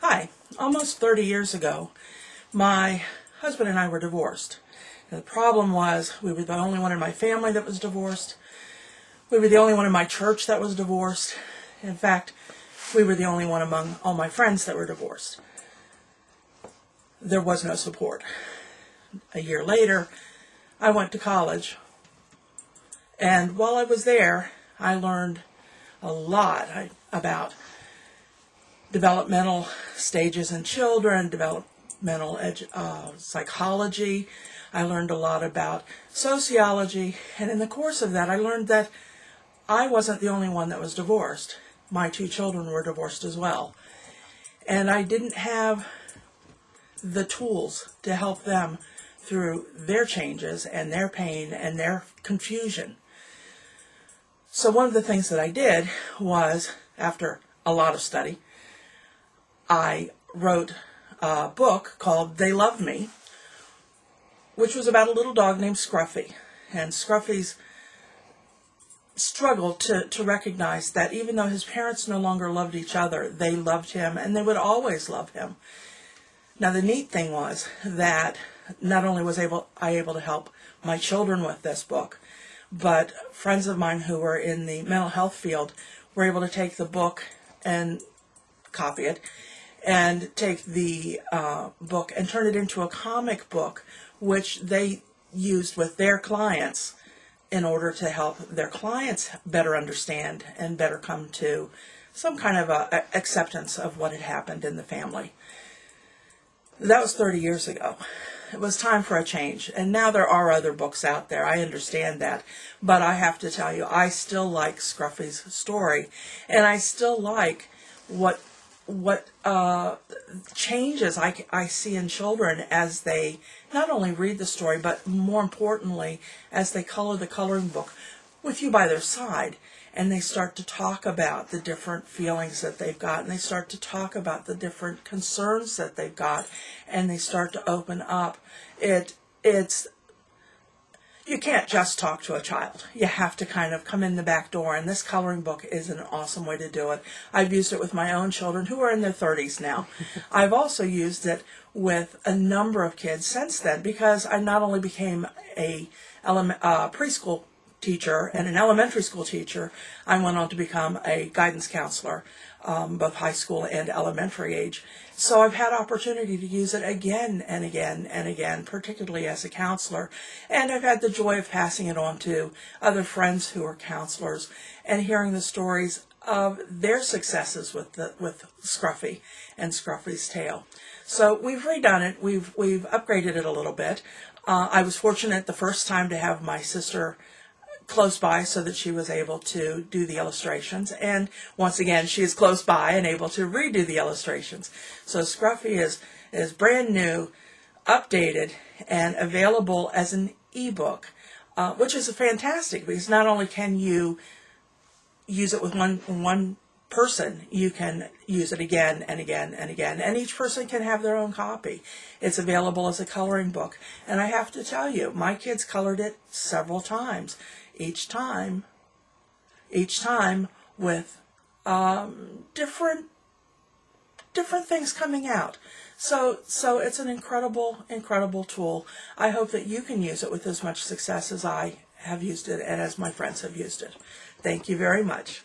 Hi, almost 30 years ago, my husband and I were divorced. And the problem was we were the only one in my family that was divorced. We were the only one in my church that was divorced. In fact, we were the only one among all my friends that were divorced. There was no support. A year later, I went to college, and while I was there, I learned a lot about developmental stages in children, developmental psychology. I learned a lot about sociology, and in the course of that, I learned that I wasn't the only one that was divorced. My two children were divorced as well, and I didn't have the tools to help them through their changes and their pain and their confusion. So one of the things that I did was, after a lot of study, I wrote a book called They Love Me, which was about a little dog named Scruffy. And Scruffy's struggled to recognize that even though his parents no longer loved each other, they loved him and they would always love him. Now the neat thing was that not only was I able to help my children with this book, but friends of mine who were in the mental health field were able to take the book and copy it and take the book and turn it into a comic book, which they used with their clients in order to help their clients better understand and better come to some kind of acceptance of what had happened in the family. That was 30 years ago. It was time for a change, and now there are other books out there. I understand that, but I have to tell you, I still like Scruffy's story, and I still like what changes I see in children as they not only read the story, but more importantly, as they color the coloring book with you by their side, and they start to talk about the different feelings that they've got, and they start to talk about the different concerns that they've got, and they start to open up. You can't just talk to a child. You have to kind of come in the back door, and this coloring book is an awesome way to do it. I've used it with my own children who are in their 30s now. I've also used it with a number of kids since then, because I not only became a preschool teacher and an elementary school teacher, I went on to become a guidance counselor, both high school and elementary age. So I've had opportunity to use it again and again and again, particularly as a counselor. And I've had the joy of passing it on to other friends who are counselors and hearing the stories of their successes with Scruffy and Scruffy's tale. So we've redone it. We've upgraded it a little bit. I was fortunate the first time to have my sister close by so that she was able to do the illustrations, and once again she is close by and able to redo the illustrations. So Scruffy is brand new, updated, and available as an ebook, which is fantastic, because not only can you use it with one person, you can use it again and again and again, and each person can have their own copy. It's available as a coloring book, and I have to tell you, my kids colored it several times, each time with different things coming out. So it's an incredible tool. I hope that you can use it with as much success as I have used it and as my friends have used it. Thank you very much.